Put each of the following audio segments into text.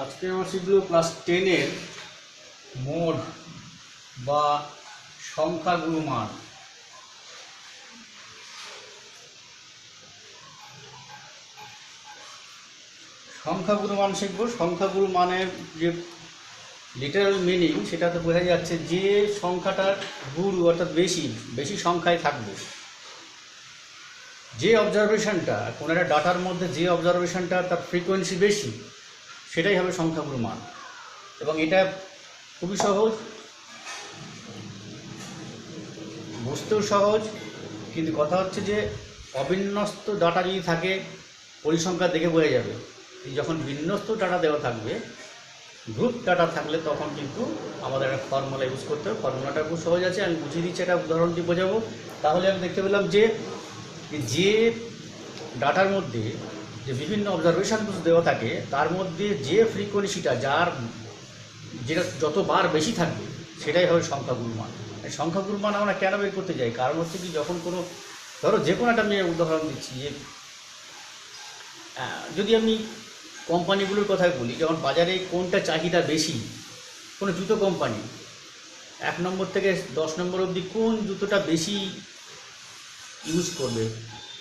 আজকে আমরা শিখব ক্লাস 10-এর মোড বা সংখ্যাগুরু মান। সংখ্যাগুরু মান শিখব। সংখ্যাগুরু মানের যে লিটারাল মিনিং সেটাতে বোঝা যাচ্ছে যে সংখ্যাটার গুরু অর্থাৎ বেশি বেশি সংখ্যায় থাকবে, যে অবজারভেশনটা কোনো একটা ডাটার মধ্যে যে অবজারভেশনটা তার ফ্রিকোয়েন্সি বেশি সেটাই হবে সংখ্যাগুরু মান। এবং এটা খুবই সহজ, বুঝতেও সহজ, কিন্তু কথা হচ্ছে যে অবিন্যস্ত ডাটা যদি থাকে পরিসংখ্যা দেখে বোঝা যাবে। যখন বিন্যস্ত ডাটা দেওয়া থাকবে, গ্রুপ ডাটা থাকলে তখন কিন্তু আমাদের একটা ফর্মুলা ইউজ করতে হবে। ফর্মুলাটা খুব সহজ আছে, আমি বুঝিয়ে দিচ্ছি, একটা উদাহরণ দিয়ে বোঝাবো। তাহলে আমি দেখতে পেলাম যে যে ডাটার মধ্যে যে বিভিন্ন অবজারভেশনগুলো দেওয়া থাকে তার মধ্যে যে ফ্রিকোয়েন্সিটা যেটা যতবার বেশি থাকবে সেটাই হবে সংখ্যাগুরু মান। সংখ্যাগুরু মান আমরা কেন বের করতে যাই? কারণ হচ্ছে কি, যখন কোনো ধরো যে কোনো একটা আমি উদাহরণ দিচ্ছি, যে যদি আমি কোম্পানিগুলোর কথাই বলি, যেমন বাজারে কোনটা চাহিদা বেশি, কোনো জুতো কোম্পানি 1 নম্বর থেকে 10 নম্বর অবধি কোন জুতোটা বেশি ইউজ করবে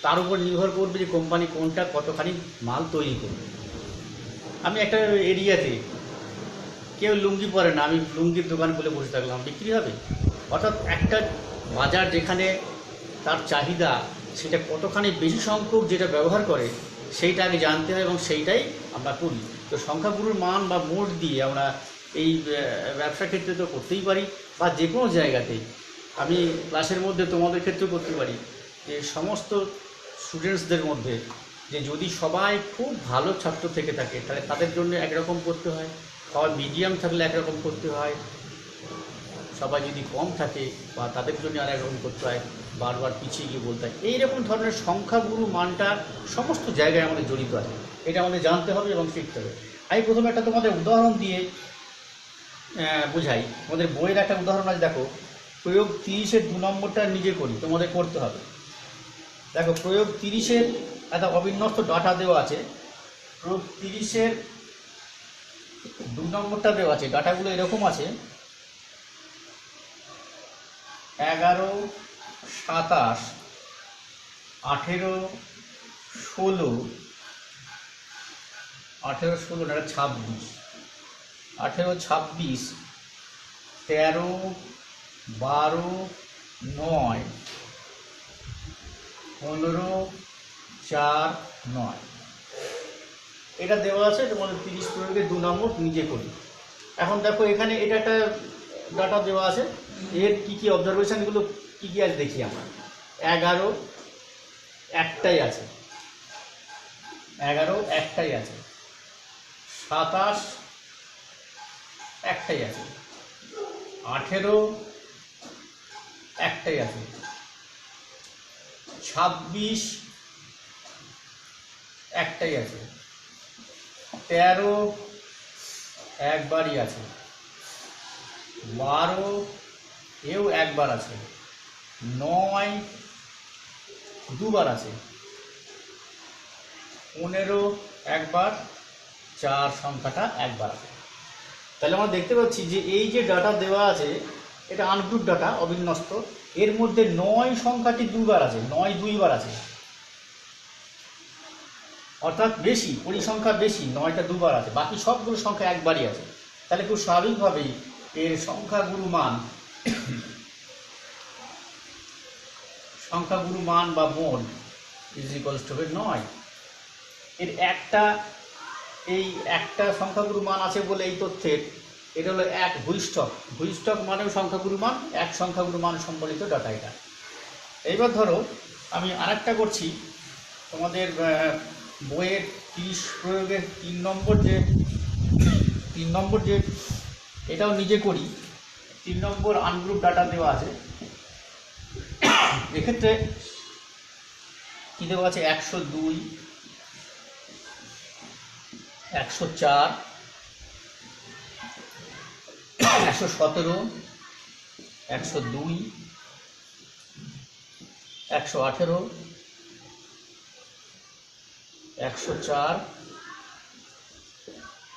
তার উপর নির্ভর করবে যে কোম্পানি কোনটা কতখানি মাল তৈরি করবে। আমি একটা এরিয়াতে কেউ লুঙ্গি পরে না, আমি লুঙ্গির দোকান খুলে বসে থাকলাম, বিক্রি হবে? অর্থাৎ একটা বাজার যেখানে তার চাহিদা সেটা কতখানি বেশি সংখ্যক যেটা ব্যবহার করে সেইটা আগে জানতে হয় এবং সেইটাই আমরা করি। তো সংখ্যাগুরুর মান বা মোড দিয়ে আমরা এই ব্যবসা ক্ষেত্রে তো করতেই পারি, বা যে কোনো জায়গাতেই। আমি ক্লাসের মধ্যে তোমাদের ক্ষেত্রেও করতে পারি, যে সমস্ত স্টুডেন্টসদের মধ্যে যে যদি সবাই খুব ভালো ছাত্র থেকে থাকে তাহলে তাদের জন্য একরকম করতে হয়, সবাই মিডিয়াম থাকলে একরকম করতে হয়, সবাই যদি কম থাকে বা তাদের জন্য আর একরকম করতে হয়, বারবার পিছিয়ে গিয়ে বলতে হয়। এইরকম ধরনের সংখ্যাগুরু মানটা সমস্ত জায়গায় আমাদের জড়িত আছে, এটা আমাদের জানতে হবে এবং শিখতে হবে। আমি প্রথমে একটা তোমাদের উদাহরণ দিয়ে বোঝাই। আমাদের বইয়ের একটা উদাহরণ আছে, দেখো, প্রয়োগ 30-এর 2 নম্বরটা নিজে করি, তোমাদের করতে হবে। দেখো, প্রয়োগ 30-এর একটা অবিন্যস্ত ডাটা দেওয়া আছে। প্রয়োগ 30-এর 2 নম্বরটা দেওয়া আছে, ডাটাগুলো এরকম আছে: 11, 27, 18, 16, 26, 18, 26, 13, 12, 9, 15, 4, 9 এটা দেওয়া আছে। তোমাদের 30 প্রয়োগের 2 নম্বর নিজে করি। এখন দেখো, এখানে এটা একটা ডাটা দেওয়া আছে, এর কী কী অবজারভেশনগুলো কী কী আছে দেখি আমরা। 11 একটাই আছে, 11 একটাই আছে, 27 একটাই আছে, 18 একটাই আছে, 26 একটাই আছে, 13 একবারই আছে, 12 এও একবার আছে, 9 দুবার আছে, 15 একবার, 4 সংখ্যাটা একবার আছে। তাহলে আমরা দেখতে পাচ্ছি যে এই যে ডাটা দেওয়া আছে এটা আনগ্রুপ ডাটা, অবিন্যস্ত। এর মধ্যে 9 সংখ্যাটি দুবার আছে, 9 দুইবার আছে, অর্থাৎ বেশি, পরিসংখ্যা বেশি, 9টা দুবার আছে, বাকি সবগুলো সংখ্যা একবারই আছে। তাহলে খুব স্বাভাবিকভাবেই এর সংখ্যাগুরু মান বা মোড ইজ ইকুয়ালস টু 9। এর একটা সংখ্যাগুরু মান আছে বলে এই তথ্যের এটা হলো এক ভূইষ্ঠক মানেও সংখ্যাগুরু মান, এক সংখ্যাগুরু মান সম্বলিত ডাটা এটা। এইবার ধরো আমি আরেকটা করছি, তোমাদের বইয়ের 30 প্রয়োগের 3 নম্বর যে এটাও নিজে করি। 3 নম্বর আনগ্রুপ ডাটা দেওয়া আছে। এক্ষেত্রে কী দেওয়া আছে? 102, 104, 117, 102, 118, 104,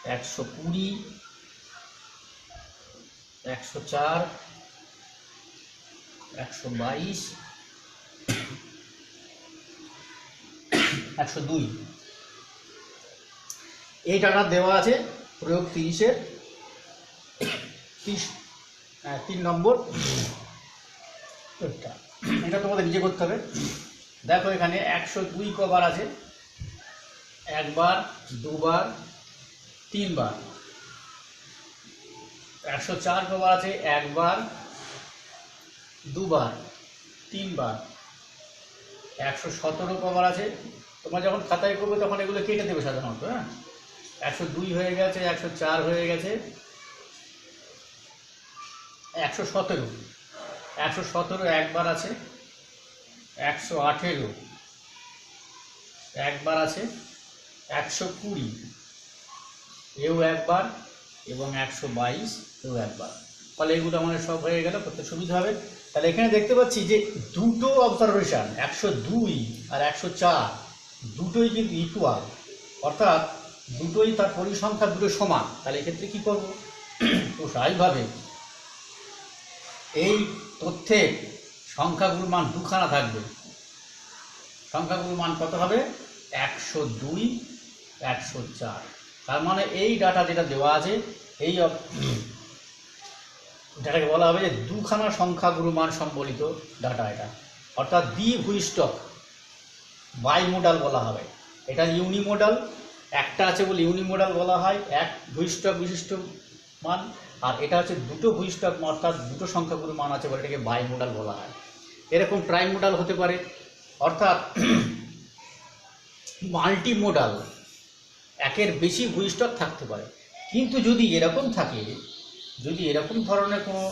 120, 104, 122, 102 এই ডাটা দেওয়া আছে প্রয়োগ 30-এর 3 নম্বর। এটা তোমাদের নিজে করতে হবে। দেখো এখানে 102 কবার আছে, একবার, দুবার, তিনবার। 104 কবার আছে, একবার, দুবার, তিনবার। 117 কবার আছে, তোমরা যখন খাতায় করবে তখন এগুলো কেটে দেবে সাধারণত। হ্যাঁ, 102 হয়ে গেছে, 104 হয়ে গেছে, 117, 117 একবার আছে, 118 একবার আছে, 120 এও একবার, এবং 122 এও একবার। তাহলে এগুলো আমাদের সব হয়ে গেল, করতে সুবিধা হবে। তাহলে এখানে দেখতে পাচ্ছি যে দুটো অবজারভেশন 102 আর 104 দুটোই কিন্তু ইকুয়াল, অর্থাৎ দুটোই তার পরিসংখ্যা দুটো সমান। তাহলে এক্ষেত্রে কী করব? তো স্বাভাবিকভাবে এই তথ্যের সংখ্যাগুলোর মান দুখানা থাকবে। সংখ্যাগুলোর মান কত হবে? 102, 104। তার মানে এই ডাটা যেটা দেওয়া আছে, এই যেটাকে বলা হবে যে দুখানা সংখ্যাগুরু মান সম্বলিত ডাটা এটা, অর্থাৎ দ্বিভূষ্টক বাইমোডাল বলা হবে। এটা ইউনিমোডাল, একটা আছে বলে ইউনিমোডাল বলা হয়, এক ভূষ্টক বিশিষ্ট মান। আর এটা হচ্ছে দুটো ভূষ্টক, অর্থাৎ দুটো সংখ্যাগুরু মান আছে বলে এটাকে বাইমোডাল বলা হয়। এরকম ট্রাইমোডাল হতে পারে, অর্থাৎ মাল্টিমোডাল, একের বেশি ভূষ্টক থাকতে পারে। কিন্তু যদি এরকম থাকে, যদি এরকম ধরনের কোনো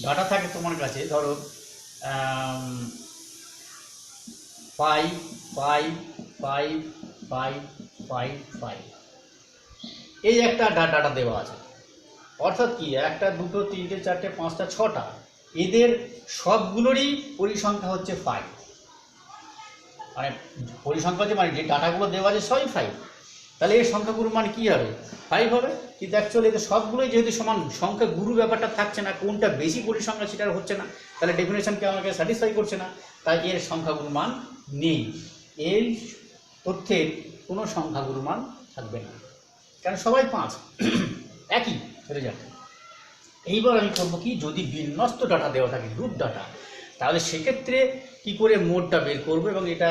ডাটা থাকে তোমার কাছে, ধরো 5, 5, 5, 5, 5, 5, এই একটা ডাটা দেওয়া আছে, অর্থাৎ কি একটা, দুটো, তিনটে, চারটে, পাঁচটা, ছটা, এদের সবগুলোরই পরিসংখ্যা হচ্ছে 5। মানে পরিসংখ্যা হচ্ছে মানে যে ডাটাগুলো দেওয়া আছে সবই 5। তাহলে এর সংখ্যাগুরুর মান কী হবে? 5 হবে। কিন্তু অ্যাকচুয়ালি এদের সবগুলোই যেহেতু সমান, সংখ্যা গুরু ব্যাপারটা থাকছে না, কোনটা বেশি পরিসংখ্যা সেটা হচ্ছে না, তাহলে ডেফিনেশনকে আমাকে স্যাটিসফাই করছে না, তাই এর সংখ্যাগুরু মান নেই। এই তথ্যের কোনো সংখ্যাগুরু মান থাকবে না, কারণ সবাই 5 একই রেজাল্ট। এইবার আমি করবো কি, যদি বিন্যস্ত ডাটা দেওয়া থাকে, গ্রুপ ডাটা, তাহলে সেক্ষেত্রে কি করে মোডটা বের করবো, এবং এটা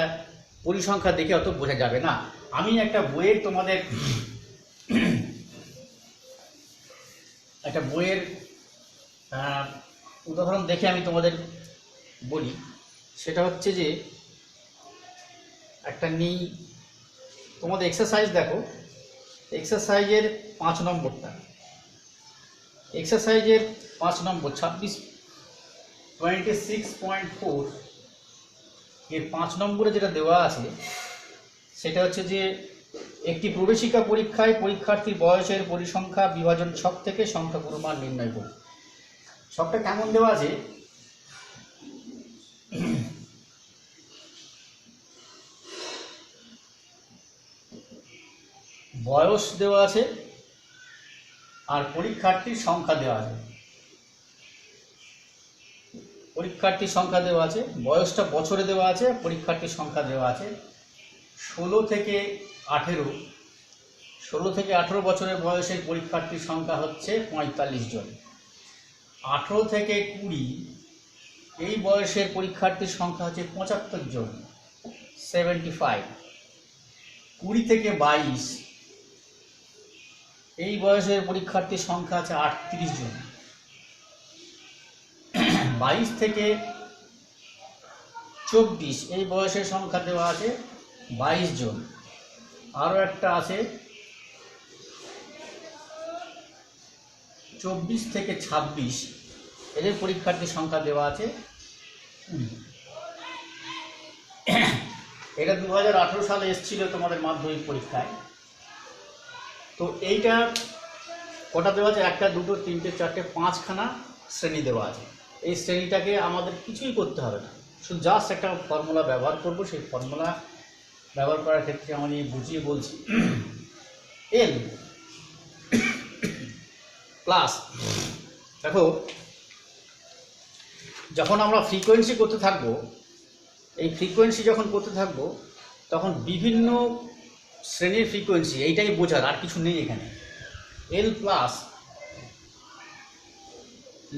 পরিসংখ্যা দেখে অত বোঝা যাবে না। আমি একটা বইয়ের তোমাদের একটা বইয়ের উদাহরণ দেখে আমি তোমাদের বলি। সেটা হচ্ছে যে একটা নেই, তোমাদের এক্সারসাইজ দেখো, এক্সারসাইজের 5 নম্বরটা, এক্সারসাইজের 5 নম্বর 26.4 এর 5 নম্বরে যেটা দেওয়া আছে সেটা হচ্ছে যে একটি প্রবেশিকা পরীক্ষায় পরীক্ষার্থীর বয়সের পরিসংখ্যা বিভাজন ছক থেকে সংখ্যাগুরু মান নির্ণয় করুন। ছকটা কেমন দেওয়া আছে? বয়স দেওয়া আছে আর পরীক্ষার্থীর সংখ্যা দেওয়া আছে। পরীক্ষার্থীর সংখ্যা দেওয়া আছে, বয়সটা বছরে দেওয়া আছে, পরীক্ষার্থীর সংখ্যা দেওয়া আছে 16 থেকে 18। 16 থেকে 18 বছরের বয়সের পরীক্ষার্থীর সংখ্যা হচ্ছে 45 জন। 18 থেকে 20 এই বয়সের পরীক্ষার্থীর সংখ্যা হচ্ছে 75 জন, 75। 20 থেকে 22 এই বয়সের পরীক্ষার্থীর সংখ্যা আছে 38 জন। 22 থেকে 24 এই বয়সের সংখ্যা দেওয়া আছে 22 জন। আরও একটা আছে 24 থেকে 26 এদের পরীক্ষার্থীর সংখ্যা দেওয়া আছে 20। এটা 2018 সালে এসেছিল তোমাদের মাধ্যমিক পরীক্ষায়। তো এইটা কটা দেওয়া আছে? 1, 2, 3, 4, 5খানা শ্রেণী দেওয়া আছে। এই শ্রেণীটাকে আমাদের কিছুই করতে হবে না, শুধু জাস্ট একটা ফর্মুলা ব্যবহার করব। সেই ফর্মুলা ব্যবহার করার ক্ষেত্রে আমি বুঝিয়ে বলছি। এল প্লাস, দেখো যখন আমরা ফ্রিকোয়েন্সি করতে থাকবো, এই ফ্রিকোয়েন্সি যখন করতে থাকবো তখন বিভিন্ন শ্রেণীর ফ্রিকোয়েন্সি, এইটাই বোঝার, আর কিছু নেই এখানে। এল প্লাস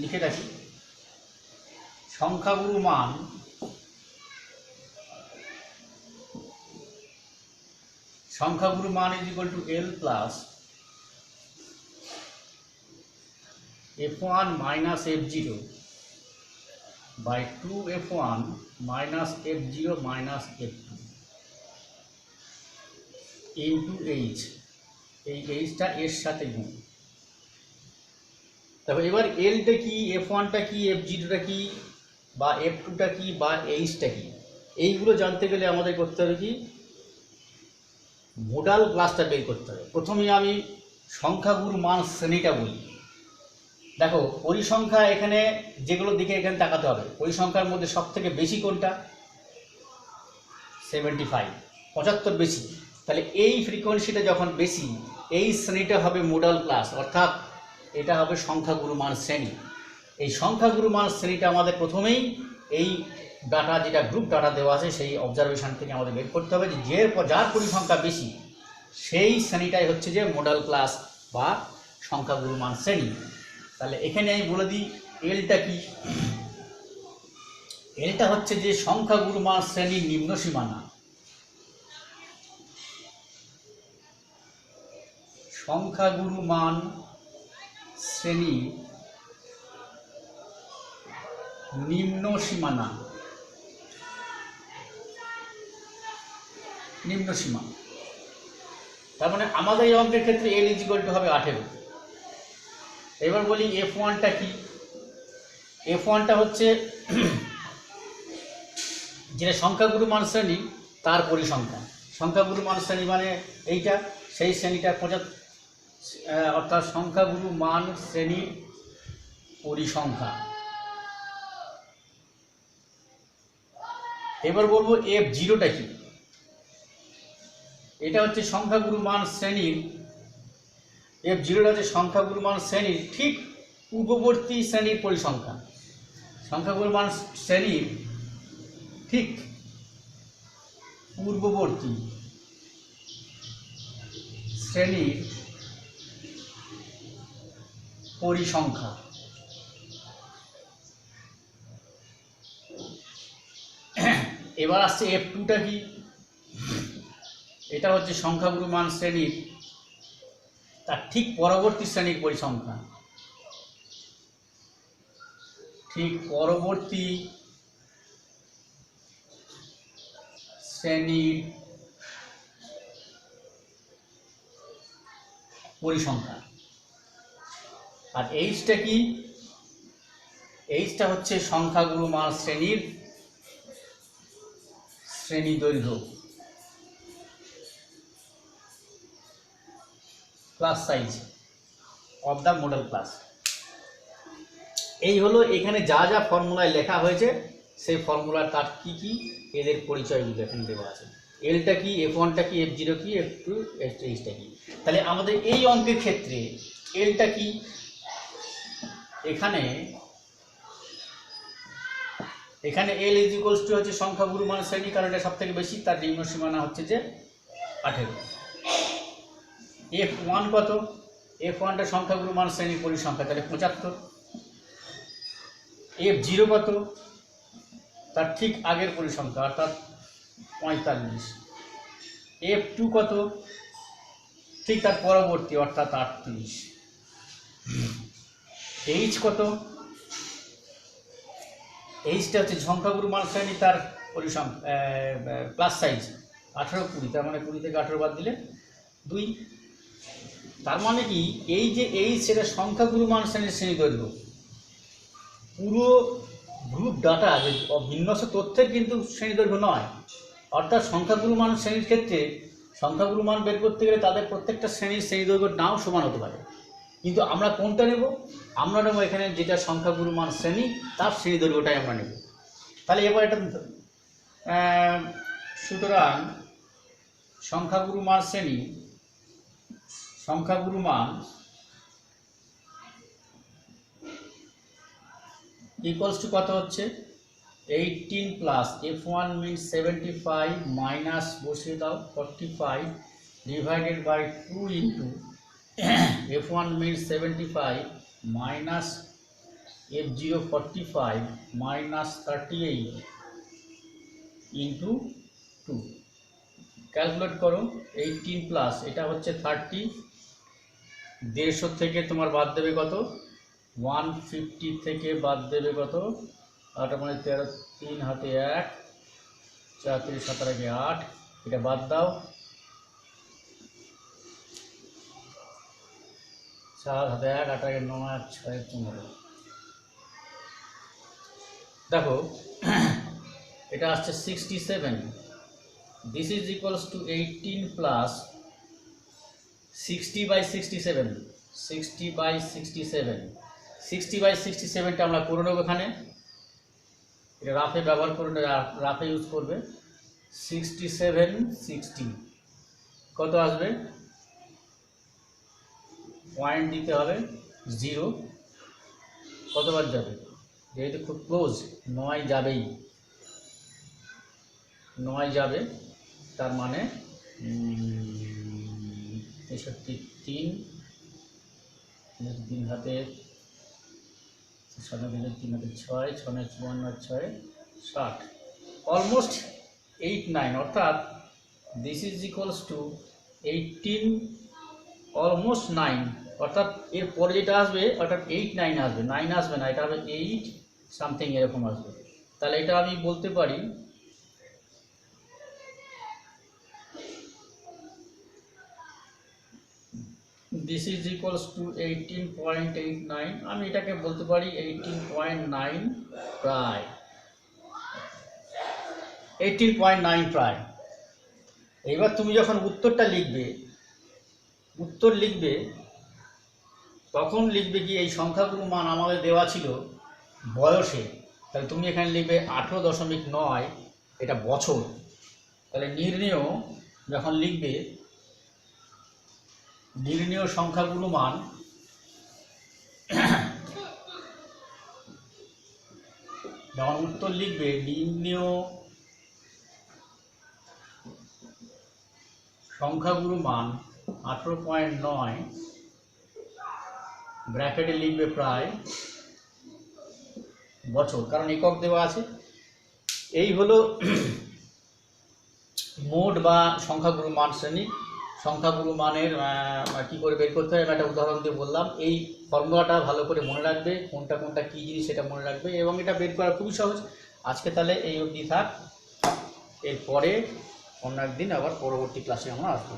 লিখে রাখি, সংখ্যাগুরু মান is equal to L plus f1 minus f0 by 2f1 minus f0 minus f2 into H, এই এইচটা এর সাথে গুণ। তারপর এবার এলটা কি, f1টা কি, f0টা কি, বা f2টা কি, বা এইচটা কি, এইগুলো জানতে গেলে আমাদের করতে হবে কি, মোডাল ক্লাসটা বের করতে হবে। প্রথমে আমি সংখ্যাগুরু মান শ্রেণীটা বলি। দেখো পরিসংখ্যা, এখানে যেগুলোর দিকে এখানে তাকাতে হবে, পরিসংখ্যার মধ্যে সব থেকে বেশি কোনটা, 75, 75 বেশি। তাহলে এই ফ্রিকোয়েন্সিটা যখন বেশি, এই শ্রেণীটা হবে মোডাল ক্লাস, অর্থাৎ এটা হবে সংখ্যাগুরু মান শ্রেণী। এই সংখ্যাগুরু মান শ্রেণীটা আমাদের প্রথমেই এই ডাটা, যেটা গ্রুপ ডাটা দেওয়া আছে, সেই অবজারভেশন থেকে আমাদের বের করতে হবে যে যার পরিসংখ্যা বেশি সেই শ্রেণীটাই হচ্ছে যে মোডাল ক্লাস বা সংখ্যাগুরু মান শ্রেণী। তাহলে এখানে আমি বলে দিই এলটা কি, এলটা হচ্ছে যে সংখ্যাগুরু মান শ্রেণীর নিম্ন সীমানা। সংখ্যাগুরু মান শ্রেণী নিম্ন সীমানা, নিম্ন সীমা। তার মানে আমাদের এই অঙ্কের ক্ষেত্রে এল ইজ ইকুয়াল টু হবে 18। এবার বলি f1টা কি, f1টা হচ্ছে যেটা সংখ্যাগুরু মান শ্রেণী তার পরিসংখ্যা। সংখ্যাগুরু মান শ্রেণী মানে এইটা, সেই শ্রেণীটা অর্থাৎ সংখ্যাগুরু মান শ্রেণীর পরিসংখ্যা। এবার বলবো f0টা কি, এটা হচ্ছে সংখ্যাগুরু মান শ্রেণীর, f0টা হচ্ছে সংখ্যাগুরু মান শ্রেণীর ঠিক পূর্ববর্তী শ্রেণীর পরিসংখ্যা। সংখ্যাগুরু মান শ্রেণীর ঠিক পূর্ববর্তী শ্রেণীর পরিসংখ্যা। এবার আসছে f2টা কি, এটা হচ্ছে সংখ্যাগুরু মান শ্রেণীর তার ঠিক পরবর্তী শ্রেণীর পরিসংখ্যা, ঠিক পরবর্তী শ্রেণীর পরিসংখ্যা। আর এইচটা কি, এইচটা হচ্ছে সংখ্যাগুরু মান শ্রেণীর শ্রেণী দৈর্ঘ্য, class size of the model class. এই হলো এখানে যা যা ফর্মুলায় লেখা হয়েছে, সেই ফর্মুলার তার কি কি এদের পরিচয়গুলো এখানে দেওয়া আছে। এলটা কি, f1টা কি, f0 কি, f2, এইচটা কি। তাহলে আমাদের এই অঙ্কের ক্ষেত্রে এলটা কি, এখানে এল ইজ ইকুয়ালস টু হচ্ছে সংখ্যাগুরু মান শ্রেণী, কারণ এটা সব থেকে বেশি, তার নিম্ন সীমানা হচ্ছে যে 18। f1 কত, f1টা সংখ্যাগুরু মান শ্রেণীর পরিসংখ্যা, তাহলে 75। f0 কত, তার ঠিক আগের পরিসংখ্যা অর্থাৎ 45। f2 কত, ঠিক তার পরবর্তী অর্থাৎ 38। এইচ কত, এইচটা হচ্ছে সংখ্যাগুরু মান শ্রেণী তার পরিসংখ্যা প্লাস সাইজ 18, 20, তার মানে 20 থেকে 18 বাদ দিলে 2। তার মানে কি, এই যে এইচ সেটা সংখ্যাগুরু মান শ্রেণীর শ্রেণী দৈর্ঘ্য। পুরো গ্রুপ ডাটা যে ভিন্নস্ত তথ্যের কিন্তু শ্রেণী দৈর্ঘ্য নয়, অর্থাৎ সংখ্যাগুরু মান শ্রেণীর ক্ষেত্রে সংখ্যাগুরু মান বের করতে গেলে তাদের প্রত্যেকটা শ্রেণীর শ্রেণী দৈর্ঘ্য নাও সমান হতে পারে, কিন্তু আমরা কোনটা নেব, আমরা নেব এখানে যেটা সংখ্যাগুরু মান শ্রেণী তার শ্রেণী দৈর্ঘ্যটাই আমরা নেব। তাহলে এবার এটা সুতরাং সংখ্যাগুরু মান শ্রেণী, সংখ্যাগুরু মান ইকুয়ালস টু কত হচ্ছে 18 প্লাস f1 মিনস 75 মাইনাস বসিয়ে দাও 45 divided by 2 into f1 means 75 minus f0 45 minus 38 into 2। Calculate করো 18 প্লাস এটা হচ্ছে 30, 150 থেকে তোমার বাদ দেবে কত 150 থেকে বাদ দেবে কত 8 মানে 13, 3 হাতে 1, 4 3 7 আগে 8, এটা বাদ দাও 4 হাতে 1, 8 আগে 9, 6 15। দেখো এটা আসছে 67। This is equals to 18 plus 60/67, 60/67, 60/67টা আমরা করে নেব এখানে, এটা রাফে ব্যবহার করে রাফে ইউজ করবে। 67 60 কত আসবে, পয়েন্ট দিতে হবে 0, কতবার যাবে, যেহেতু খুব ক্লোজ 9 যাবেই, 9 যাবে, তার মানে 63, 3 হাতে 3 হাতে 6, 6 54, 6 60, অলমোস্ট 8 9, অর্থাৎ this is equals to 18 almost 9, অর্থাৎ এর পরে যেটা আসবে অর্থাৎ 8 9 আসবে, 9 আসবে না, এটা হবে 8 সামথিং এরকম আসবে। তাহলে এটা আমি বলতে পারি দিস ইজ ইকুয়ালস টু 18.89, আমি এটাকে বলতে পারি 18.9 প্রায়, 18.9 প্রায়। এইবার তুমি যখন উত্তরটা লিখবে, উত্তর লিখবে তখন লিখবে কি এই সংখ্যাগুলো মান আমাদের দেওয়া ছিল বয়সে, তাহলে তুমি এখানে লিখবে 18.9, এটা বছর। তাহলে নির্ণেয় যখন লিখবে, নির্ণেয় সংখ্যাগুলো মান যখন উত্তর লিখবে, নির্ণেয় সংখ্যাগুলো মান 18.9 ব্র্যাকেটে লিখবে প্রায় বছর, কারণ একক দেওয়া আছে। এই হলো মোড বা সংখ্যাগুলো মান শ্রেণী। সংখ্যাগুলো মানের কী করে বের করতে হয়, একটা উদাহরণ দিয়ে বললাম। এই ফর্মুলাটা ভালো করে মনে রাখবে, কোনটা কোনটা কী জিনিস সেটা মনে রাখবে, এবং এটা বের করা খুবই সহজ। আজকে তাহলে এই অবধি থাক, এরপরে অন্য একদিন আবার পরবর্তী ক্লাসে আমরা আসবো।